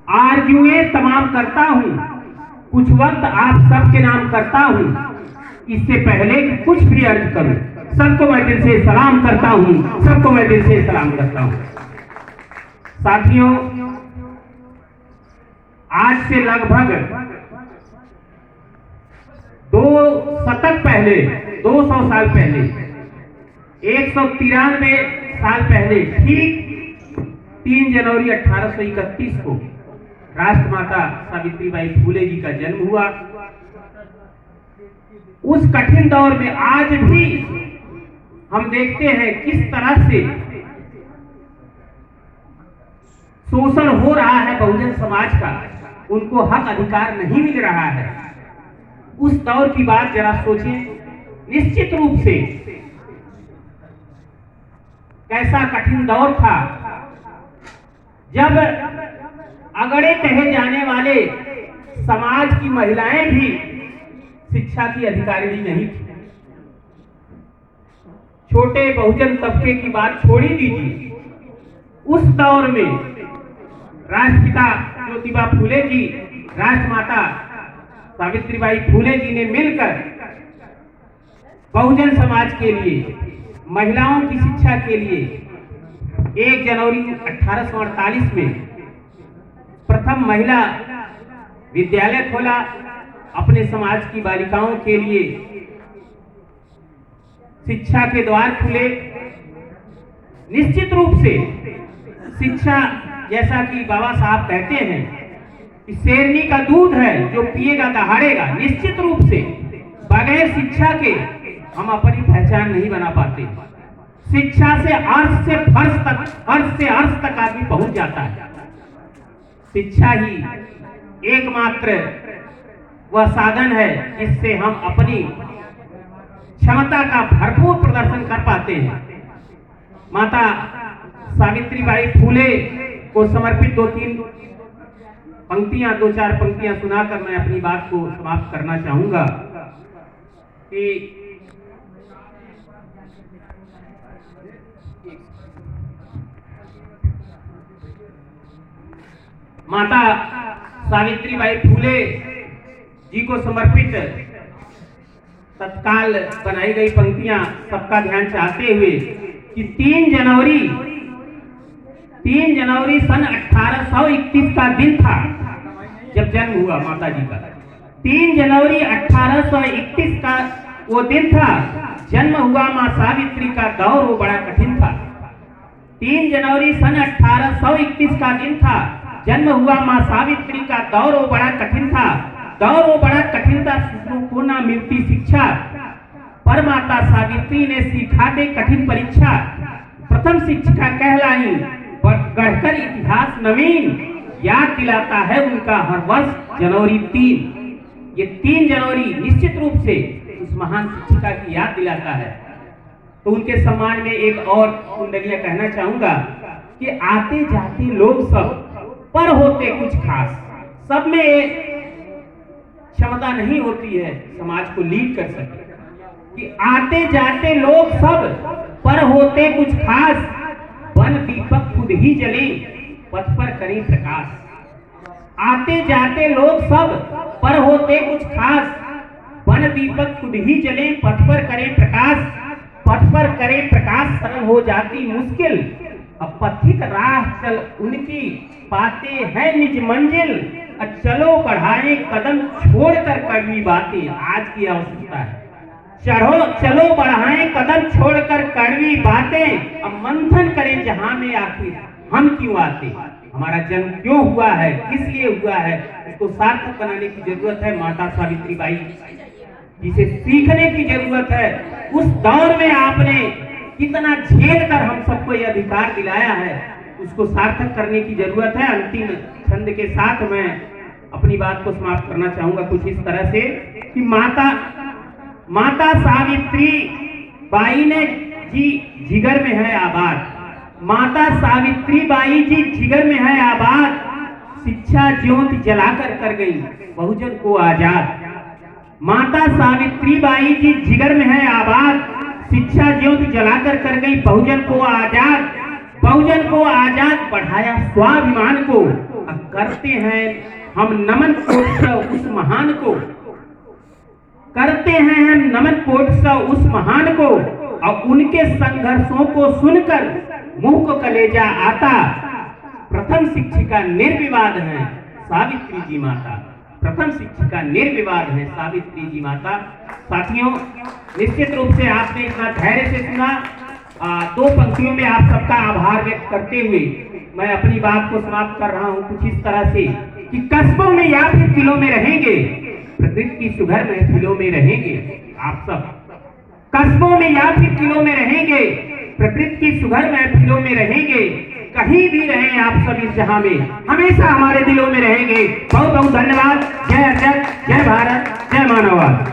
आरजुए तमाम करता हूँ, कुछ वक्त आप सबके नाम करता हूँ। इससे पहले कि कुछ भी अर्ज करूं, सबको मैं दिल से सलाम करता हूँ, सबको मैं दिल से सलाम करता हूँ। साथियों, आज से लगभग 200 पहले, 200 साल पहले, 193 साल पहले, ठीक 3 जनवरी 1831 को राष्ट्रमाता सावित्रीबाई फूले जी का जन्म हुआ। उस कठिन दौर में आज भी हम देखते हैं किस तरह से शोषण हो रहा है बहुजन समाज का, उनको हक अधिकार नहीं मिल रहा है। उस दौर की बात जरा सोचें। निश्चित रूप से कैसा कठिन दौर था जब अगड़े कहे जाने वाले समाज की महिलाएं भी शिक्षा की अधिकारिणी नहीं थी। छोटे बहुजन तबके की बात छोड़ ही दीजिए, उस दौर में राष्ट्रपिता ज्योतिबा फूले जी, राष्ट्रमाता सावित्रीबाई फूले जी ने मिलकर बहुजन समाज के लिए, महिलाओं की शिक्षा के लिए 1 जनवरी 1848 में प्रथम महिला विद्यालय खोला। अपने समाज की बालिकाओं के लिए शिक्षा के द्वार खुले। निश्चित रूप से शिक्षा, जैसा कि बाबा साहब कहते हैं कि शेरनी का दूध है जो पिएगा दहाड़ेगा। निश्चित रूप से बगैर शिक्षा के हम अपनी पहचान नहीं बना पाते। शिक्षा से अर्थ से फर्श तक, अर्थ से अर्थ तक आदमी पहुंच जाता है। शिक्षा ही एकमात्र वह साधन है जिससे हम अपनी क्षमता का भरपूर प्रदर्शन कर पाते हैं। माता सावित्रीबाई फूले को समर्पित 2-3 पंक्तियां, 2-4 पंक्तियां सुनाकर मैं अपनी बात को समाप्त करना चाहूंगा कि माता सावित्रीबाई फूले जी को समर्पित तत्काल बनाई गई पंक्तियां सबका ध्यान चाहते हुए कि 3 जनवरी सन 1831 का दिन था जब जन्म हुआ माता जी का। 3 जनवरी 1831 का वो दिन था, जन्म हुआ मां सावित्री का। दौर वो बड़ा कठिन था। 3 जनवरी सन 1831 का दिन था, जन्म हुआ मां सावित्री का। दौर वो बड़ा कठिन था, दौर वो बड़ा कठिन था, को ना मिलती शिक्षा, पर माता सावित्री ने सिखा दे कठिन परीक्षा। प्रथम शिक्षा कहलाई, गढ़कर इतिहास नवीन, याद दिलाता है उनका हर वर्ष जनवरी 3। ये 3 जनवरी निश्चित रूप से उस महान शिक्षिका की याद दिलाता है। तो उनके सम्मान में एक और कुंडलिया कहना चाहूंगा कि आते जाते लोग सब, पर होते कुछ खास। सब में क्षमता नहीं होती है समाज को लीड कर सके। कि आते जाते लोग सब, पर होते कुछ खास। वन दीपक खुद ही जले, पथ पर करे प्रकाश। आते जाते लोग सब, पर होते कुछ खास। वन दीपक खुद ही जले, पथ पर करे प्रकाश। पथ पर करे प्रकाश, सरल हो जाती मुश्किल। अब पथिक राह चल उनकी, पाते हैं निज मंजिल। चलो बढ़ाए कदम, छोड़कर कड़वी बातें। आज की आवश्यकता है, चलो बढ़ाएं कदम, छोड़कर कड़वी बातें। अब मंथन करें जहां में आखिर हम क्यों आते। हमारा जन्म क्यों हुआ है, किस लिए हुआ है, इसको सार्थक बनाने की जरूरत है। माता सावित्रीबाई जिसे सीखने की जरूरत है। उस दौर में आपने कितना झेल कर हम सबको यह अधिकार दिलाया है, उसको सार्थक करने की जरूरत है। अंतिम छंद के साथ मैं अपनी बात को समाप्त करना चाहूंगा कुछ इस तरह से कि माता सावित्री बाई ने जी जिगर में है आबाद। माता सावित्री बाई जी जिगर में है आबाद। शिक्षा ज्योति जलाकर कर गई बहुजन को आजाद। माता सावित्री बाई जी जिगर में है आबाद। शिक्षा ज्योति जलाकर कर गई बहुजन को आजाद। बहुजन को आजाद, बढ़ाया स्वाभिमान को। करते हैं हम नमन कोट उस महान को, करते हैं हम नमन कोट उस महान को, और उनके संघर्षों को सुनकर मुंह को कलेजा आता। प्रथम शिक्षिका निर्विवाद है सावित्री जी माता, प्रथम शिक्षिका निर्विवाद है सावित्री जी माता। साथियों, निश्चित रूप से आपने इतना धैर्य से सुना। दो पंक्तियों में आप सबका आभार व्यक्त करते हुए मैं अपनी बात को समाप्त कर रहा हूं कुछ इस तरह से कि कस्बों में या फिर किलों में रहेंगे, प्रकृति की सुघर महफिलों में रहेंगे। आप सब कस्बों में या फिर किलों में रहेंगे, प्रकृति की सुघर महफिलों में रहेंगे, कहीं भी रहें आप सब इस जहां में, हमेशा हमारे दिलों में रहेंगे। बहुत बहुत धन्यवाद। जय जय, जय भारत, जय मानववाद।